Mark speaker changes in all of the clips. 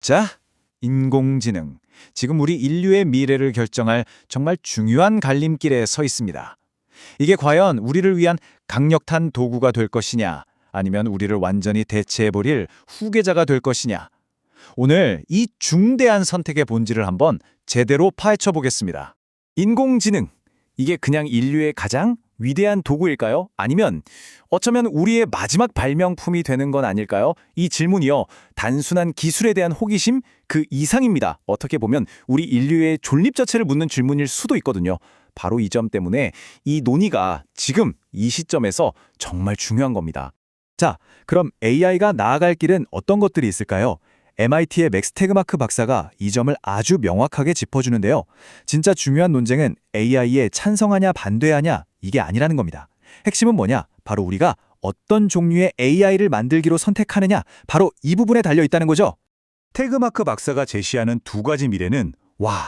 Speaker 1: 자, 인공지능. 지금 우리 인류의 미래를 결정할 정말 중요한 갈림길에 서 있습니다. 이게 과연 우리를 위한 강력한 도구가 될 것이냐, 아니면 우리를 완전히 대체해버릴 후계자가 될 것이냐. 오늘 이 중대한 선택의 본질을 한번 제대로 파헤쳐 보겠습니다. 인공지능. 이게 그냥 인류의 가장 위대한 도구일까요? 아니면 어쩌면 우리의 마지막 발명품이 되는 건 아닐까요? 이 질문이요. 단순한 기술에 대한 호기심 그 이상입니다. 어떻게 보면 우리 인류의 존립 자체를 묻는 질문일 수도 있거든요. 바로 이 점 때문에 이 논의가 지금 이 시점에서 정말 중요한 겁니다. 자, 그럼 AI가 나아갈 길은 어떤 것들이 있을까요? MIT의 맥스 태그마크 박사가 이 점을 아주 명확하게 짚어주는데요. 진짜 중요한 논쟁은 AI에 찬성하냐 반대하냐 이게 아니라는 겁니다. 핵심은 뭐냐? 바로 우리가 어떤 종류의 AI를 만들기로 선택하느냐, 바로 이 부분에 달려 있다는 거죠. 태그마크 박사가 제시하는 두 가지 미래는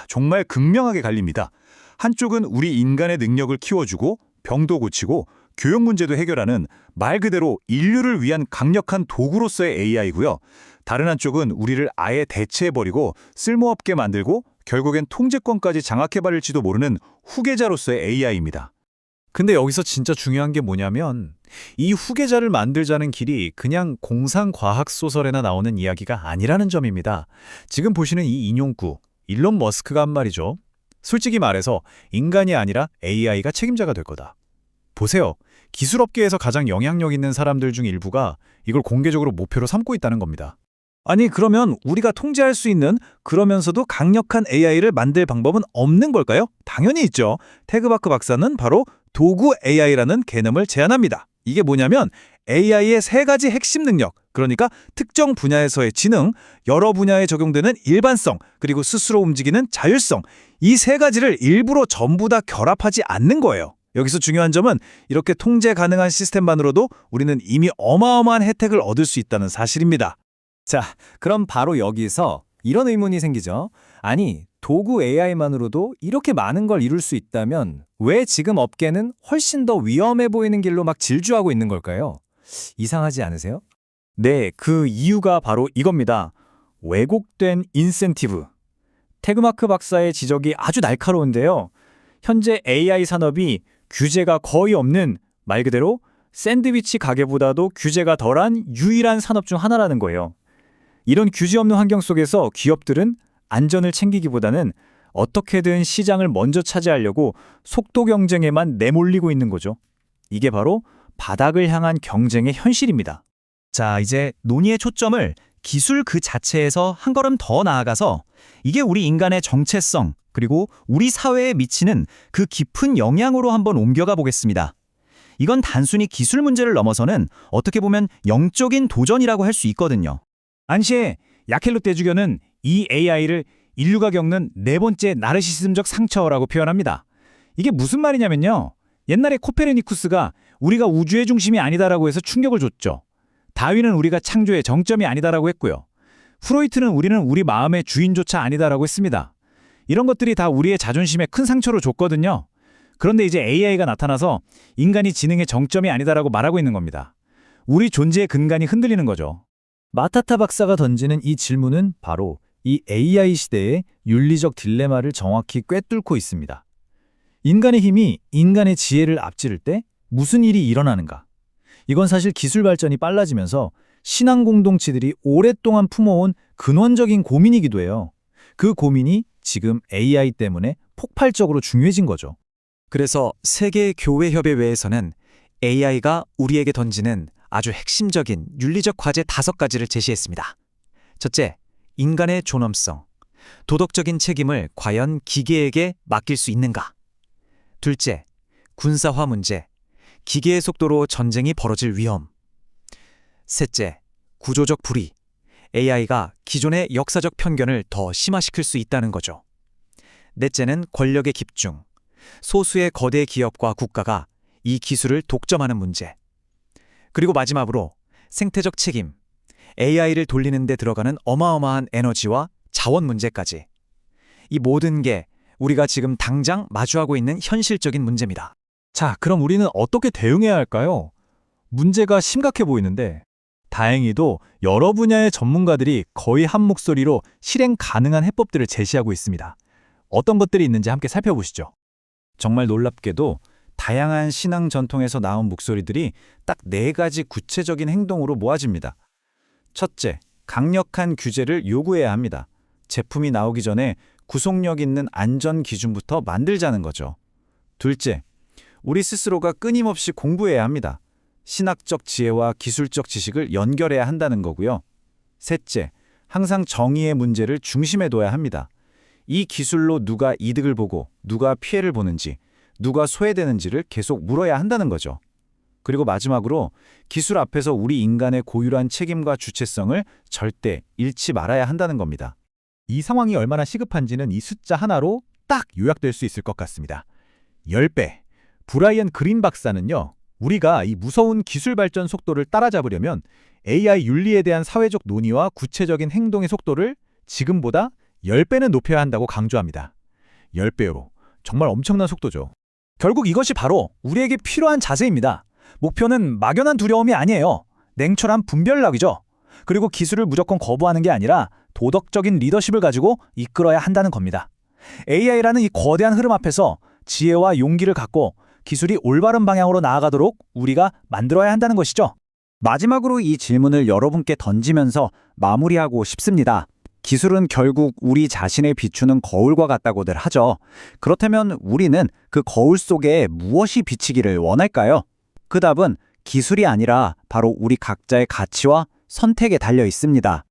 Speaker 1: 정말 극명하게 갈립니다. 한쪽은 우리 인간의 능력을 키워주고 병도 고치고 교육 문제도 해결하는 말 그대로 인류를 위한 강력한 도구로서의 AI고요. 다른 한쪽은 우리를 아예 대체해버리고 쓸모없게 만들고 결국엔 통제권까지 장악해버릴지도 모르는 후계자로서의 AI입니다. 근데 여기서 진짜 중요한 게 뭐냐면 이 후계자를 만들자는 길이 그냥 공상과학 소설에나 나오는 이야기가 아니라는 점입니다. 지금 보시는 이 인용구, 일론 머스크가 한 말이죠. 솔직히 말해서 인간이 아니라 AI가 책임자가 될 거다. 보세요. 기술업계에서 가장 영향력 있는 사람들 중 일부가 이걸 공개적으로 목표로 삼고 있다는 겁니다. 아니, 그러면 우리가 통제할 수 있는 그러면서도 강력한 AI를 만들 방법은 없는 걸까요? 당연히 있죠. 태그마크 박사는 바로 도구 AI라는 개념을 제안합니다. 이게 뭐냐면 AI의 세 가지 핵심 능력, 그러니까 특정 분야에서의 지능, 여러 분야에 적용되는 일반성, 그리고 스스로 움직이는 자율성, 이 세 가지를 일부러 전부 다 결합하지 않는 거예요. 여기서 중요한 점은 이렇게 통제 가능한 시스템만으로도 우리는 이미 어마어마한 혜택을 얻을 수 있다는 사실입니다. 자, 그럼 바로 여기서 이런 의문이 생기죠. 아니, 도구 AI만으로도 이렇게 많은 걸 이룰 수 있다면 왜 지금 업계는 훨씬 더 위험해 보이는 길로 막 질주하고 있는 걸까요? 이상하지 않으세요? 네, 그 이유가 바로 이겁니다. 왜곡된 인센티브. 태그마크 박사의 지적이 아주 날카로운데요. 현재 AI 산업이 규제가 거의 없는, 말 그대로 샌드위치 가게보다도 규제가 덜한 유일한 산업 중 하나라는 거예요. 이런 규제 없는 환경 속에서 기업들은 안전을 챙기기보다는 어떻게든 시장을 먼저 차지하려고 속도 경쟁에만 내몰리고 있는 거죠. 이게 바로 바닥을 향한 경쟁의 현실입니다. 자, 이제 논의의 초점을 기술 그 자체에서 한 걸음 더 나아가서 이게 우리 인간의 정체성, 그리고 우리 사회에 미치는 그 깊은 영향으로 한번 옮겨가 보겠습니다. 이건 단순히 기술 문제를 넘어서는 어떻게 보면 영적인 도전이라고 할 수 있거든요. 안시의 야켈로 떼주교는 이 AI를 인류가 겪는 네 번째 나르시시즘적 상처라고 표현합니다. 이게 무슨 말이냐면요. 옛날에 코페르니쿠스가 우리가 우주의 중심이 아니다라고 해서 충격을 줬죠. 다윈은 우리가 창조의 정점이 아니다라고 했고요. 프로이트는 우리는 우리 마음의 주인조차 아니다라고 했습니다. 이런 것들이 다 우리의 자존심에 큰 상처를 줬거든요. 그런데 이제 AI가 나타나서 인간이 지능의 정점이 아니다라고 말하고 있는 겁니다. 우리 존재의 근간이 흔들리는 거죠. 마타타 박사가 던지는 이 질문은 바로 이 AI 시대의 윤리적 딜레마를 정확히 꿰뚫고 있습니다. 인간의 힘이 인간의 지혜를 앞지를 때 무슨 일이 일어나는가? 이건 사실 기술 발전이 빨라지면서 신앙 공동체들이 오랫동안 품어온 근원적인 고민이기도 해요. 그 고민이 지금 AI 때문에 폭발적으로 중요해진 거죠. 그래서 세계 교회 협의회에서는 AI가 우리에게 던지는 아주 핵심적인 윤리적 과제 5가지를 제시했습니다. 첫째, 인간의 존엄성. 도덕적인 책임을 과연 기계에게 맡길 수 있는가? 둘째, 군사화 문제. 기계의 속도로 전쟁이 벌어질 위험. 셋째, 구조적 불의. AI가 기존의 역사적 편견을 더 심화시킬 수 있다는 거죠. 넷째는 권력의 집중. 소수의 거대 기업과 국가가 이 기술을 독점하는 문제. 그리고 마지막으로 생태적 책임. AI를 돌리는 데 들어가는 어마어마한 에너지와 자원 문제까지. 이 모든 게 우리가 지금 당장 마주하고 있는 현실적인 문제입니다. 자, 그럼 우리는 어떻게 대응해야 할까요? 문제가 심각해 보이는데.
Speaker 2: 다행히도 여러 분야의 전문가들이 거의 한 목소리로 실행 가능한 해법들을 제시하고 있습니다. 어떤 것들이 있는지 함께 살펴보시죠.
Speaker 1: 정말 놀랍게도 다양한 신앙 전통에서 나온 목소리들이 딱 4가지 구체적인 행동으로 모아집니다. 첫째, 강력한 규제를 요구해야 합니다. 제품이 나오기 전에 구속력 있는 안전 기준부터 만들자는 거죠. 둘째, 우리 스스로가 끊임없이 공부해야 합니다. 신학적 지혜와 기술적 지식을 연결해야 한다는 거고요. 셋째, 항상 정의의 문제를 중심에 둬야 합니다. 이 기술로 누가 이득을 보고 누가 피해를 보는지, 누가 소외되는지를 계속 물어야 한다는 거죠. 그리고 마지막으로 기술 앞에서 우리 인간의 고유한 책임과 주체성을 절대 잃지 말아야 한다는 겁니다.
Speaker 2: 이 상황이 얼마나 시급한지는 이 숫자 하나로 딱 요약될 수 있을 것 같습니다. 10배. 브라이언 그린 박사는요, 우리가 이 무서운 기술 발전 속도를 따라잡으려면 AI 윤리에 대한 사회적 논의와 구체적인 행동의 속도를 지금보다 10배는 높여야 한다고 강조합니다. 10배로. 정말 엄청난 속도죠.
Speaker 3: 결국 이것이 바로 우리에게 필요한 자세입니다. 목표는 막연한 두려움이 아니에요. 냉철한 분별력이죠. 그리고 기술을 무조건 거부하는 게 아니라 도덕적인 리더십을 가지고 이끌어야 한다는 겁니다. AI라는 이 거대한 흐름 앞에서 지혜와 용기를 갖고 기술이 올바른 방향으로 나아가도록 우리가 만들어야 한다는 것이죠.
Speaker 1: 마지막으로 이 질문을 여러분께 던지면서 마무리하고 싶습니다. 기술은 결국 우리 자신을 비추는 거울과 같다고들 하죠. 그렇다면 우리는 그 거울 속에 무엇이 비치기를 원할까요? 그 답은 기술이 아니라 바로 우리 각자의 가치와 선택에 달려 있습니다.